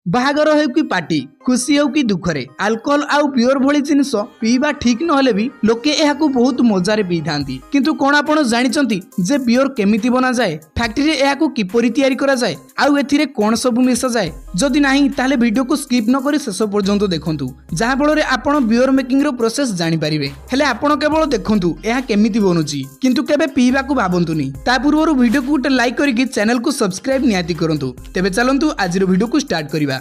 बाहागर हो कि पार्टी खुशी हो कि दुखरे अल्कोहल आउ बियर भली जिनिस पीवा ठीक नहले भी लोके एहाकू बहुत मजारे पी थांती। किंतु कोन आपण जानिचंती जे बियर केमिति बना जाए, फैक्ट्री रे एहाकू किपरि तयारी करा जाए, आउ एथिरे कोन सब मिसा जाए। जदि नाही ताले वीडियो को स्किप न करी शेष पर्यंत देखंतु, जहा फल रे आपण बियर मेकिंग रो प्रोसेस जानि परिबे। हेले आपण केवल देखंतु एहा केमिति बनुची, किंतु केबे पीवा को भाबंतुनी। ता पूर्वरु वीडियो को गोटे लाइक करिकि चैनल को सब्सक्राइब नियाति करंतु। तेबे चलंतु आजिर वीडियो को स्टार्ट करिबा।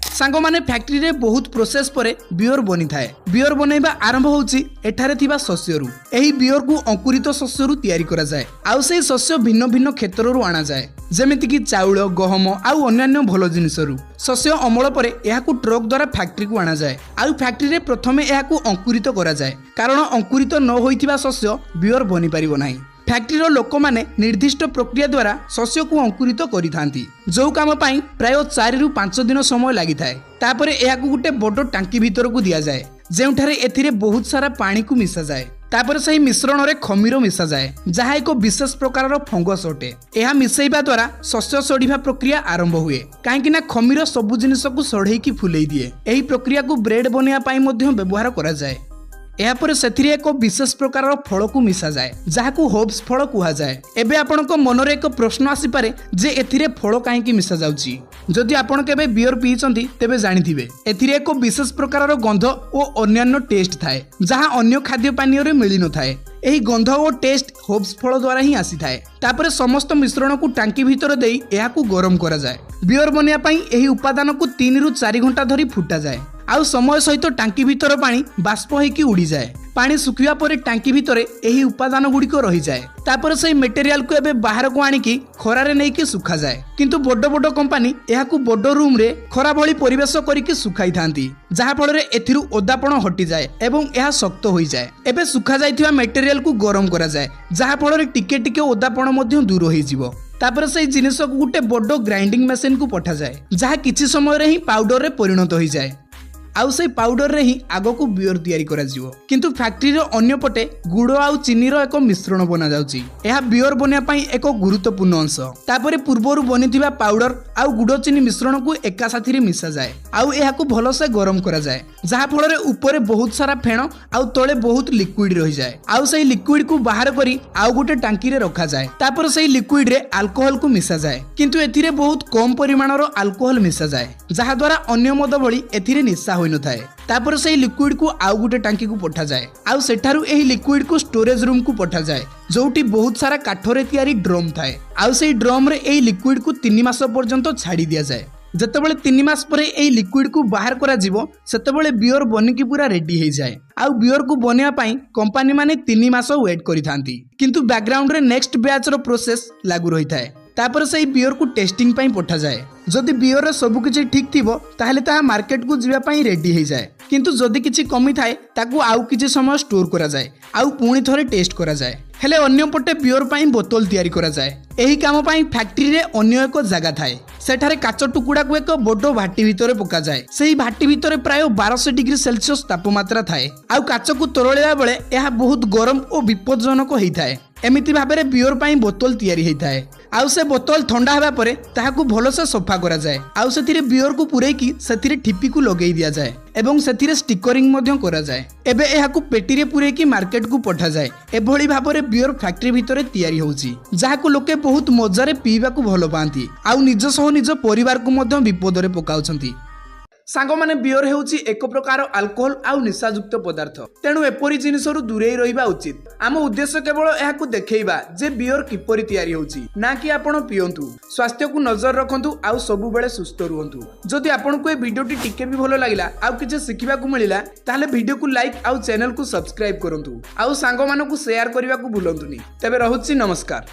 सांग माने फैक्ट्री रे बहुत प्रोसेस परे बियर बनी थाए। बियर बनैबा आरंभ होउची एठारे थिबा शस्यरु। एही बियर को अंकुरित शस्यरु तयारी करा जाए, आउ सेही शस्य भिन्न भिन्न क्षेत्ररु आना जाए, जेमिति कि चाउल, गहम आउ अन्यान्य भलो जिनिसरु। शस्य अमल परे एहाकू ट्रक द्वारा फैक्ट्री को आना जाए, आउ फैक्ट्री रे प्रथमे एहाकू अंकुरित करा जाए, कारण अंकुरित न होइथिबा शस्य बियर बनी परिबो नाही। फैक्ट्री लोक माने निर्दिष्ट प्रक्रिया द्वारा शस्य को अंकुरित करि थांती, जो काम पाई प्राय 4 रु 5 दिन समय लागि थाए। तापरे एहाकू गुटे बड़ टांकी भीतर को दिया जाए, जेउठारे एथिरे बहुत सारा पानी को मिसा जाए। तापर सही मिश्रण रे खमीर मिसा जाए, जहा एक विशेष प्रकार फंगस अटे। यह मिसैबा द्वारा शस्य सड़ीवा प्रक्रिया आरंभ हुए, कहीं ना खमीर सबु जिनिस को सढ़ई की फुलई दिए। एही प्रक्रिया को ब्रेड बनिया पाई मध्य व्यवहार करा जाए। यापर सेथिरे एक विशेष प्रकार फल को मिसा जाए, जहाकू होप्स फल कुहा जाए। एबे आपनको मनरे एक प्रश्न आसी पारे जे एथिरे फल काहे की मिसा जाउची। जदि आपण केबे बियर पीचंती तेबे जानिथिबे एथिरे एक विशेष प्रकार गंध और अन्यान्य टेस्ट थाए, जहां अन्य खाद्य पानीय रे मिली न थाए। एही गंध और टेस्ट होप्स फल द्वारा ही आसी थाए। तापरे समस्त मिश्रण को टांकी भीतर देई एहाकू गरम करा जाए। बियर बनिया पई एही उपादान को 3 रु 4 घंटा धरी फुटा जाए, आउ समय सहित टांकी भीतर पानी बाष्प होइकी उड़ी जाए। पानी सुखिया परे टांकी भीतर एही उपादान गुड़िक रही जाए। तापर से मटेरियल को एबे बाहर को आनिकी खरारे नेकी सुखा जाए। किंतु बड़ बड़ कंपनी एहाकू बड़ रूम रे खरा भली परिवेश करिकी सुखाई थांती, जहा फल रे एथिरु ओदापण हटि जाए एवं एहा शक्त होई जाए। एबे सुखा जाइथिबा मटेरियल को गरम करा जाए, जहा फल रे टिके टिके ओदापण मध्य दूर होई जिवो। तापर से जिनिस को गुटे बड़ ग्राइंडिंग मशीन को पठा जाए, जहा किछि समय रे ही पाउडर रे परिणत होई जाए, आउ से पाउडर रे ही आगो को बियर तयारी करा जिवो। किंतु फैक्ट्री रो अन्य पटे गुड़ आउ चीनी रो एक मिश्रण बना जाउची। एहा बियर बनिया पई एक गुरुत्वपूर्ण अंश। तापरे पूर्वरु बनिथिबा पाउडर आउ गुड़ चीनी मिश्रण को एका साथी रे मिसा जाए, आउ एहा को भलो से गरम करा जाए, जहा फल रे ऊपर बहुत सारा फेण आउ तळे बहुत लिक्विड रही जाए। आउ सेही लिक्विड को बाहर करी आउ गुटे टांकी रे रखा जाए। तापर सेही लिक्विड रे अल्कोहल को मिसा जाए, किंतु एथिरे बहुत कम परिमाण रो अल्कोहल मिसा जाए, जहा द्वारा अन्य मद भली एथिरे निशा होई न थाए। तापर सेही लिक्विड को आउ गुटे टांकी को पठा जाए, आउ सेठारु एही लिक्विड को स्टोरेज रूम को पठा जाए, जोटी बहुत सारा काठरे तयारी ड्रम थाए। आउ सेही ड्रम रे एही लिक्विड को 3 मास पर्यंत छाड़ी दिया जाए। जतबेले 3 मास परे एही लिक्विड को बाहर करा जिवो, सेतबेले बियर बनिकी पूरा रेडी हे जाए। आउ बियर को बनिया पाई कंपनी माने 3 मास वेट करि थांती, किंतु बैकग्राउंड रे नेक्स्ट बैच रो प्रोसेस लागू रही थाए। तापर से बियर को टेस्टिंग पाई पठा जाए। जदि बियर रे सब किछि ठीक थिबो ताहले ता मार्केट को जिबा पाई रेडी हे जाए, किंतु जदि किछि कमी थाए ताकू आउ किछि समय स्टोर करा जाए, आउ पुणी थरे टेस्ट करा जाए। हेले अन्य पटे बियर पाई बोतल तयारी करा जाए। एही काम पाई फैक्ट्री रे अन्य एक जगह थाए, सेठारे काच टुकुडा को एक बड़ भाटी भितरे पका जाए। सेही भाटी भितरे प्राय 1200 डिग्री सेल्सियस तापमात्रा थाए, आउ काच को तोरळिया बेले एहा बहुत गरम और विपदजनक होई थाए। एमिति भाबरे बियर पाई बोतल तयारी हेई थाए, आउ से बोतल ठंडा हेबा परे ताहाकू भलो से सफा करा जाए, आउ सेथिरे बियर को पुरेकी सेथिरे ठिपी को लगेई दिया जाए एवं सेथिरे स्टिकरिंग मध्य करा जाए। एबे एहाकू पेटी रे पुरेकी मार्केट को पठा जाए। एभली भाबरे बियर फैक्ट्री भितरे तयारी होउची, जहाकू लोके बहुत मजारे पीबा को भलो पांती, आउ निज सह निज परिवार को मध्य विपद रे पकाउछंती। सांग माने बियर हेउची एक प्रकार अल्कोहल आउ निशायुक्त पदार्थ, तेणु एपरी जिनिसरु दूरे रहिबा उचित। आम उद्देश्य केवल एहाकू देखैबा जे बियर किपरि तयारी होउची, ना कि आपण पियंतु। स्वास्थ्य को नजर रखंतु आउ सबु बेले सुस्थ रुहंतु। जदि आपनको ए वीडियोटी टिके भी भलो लागिला आउ किछ सिखिबा को मिलिला ताहले वीडियो को लाइक आउ चैनल को सब्सक्राइब करंतु, आउ सांग मानकू शेयर करिबा को भूलंतुनी। तबे रहुची नमस्कार।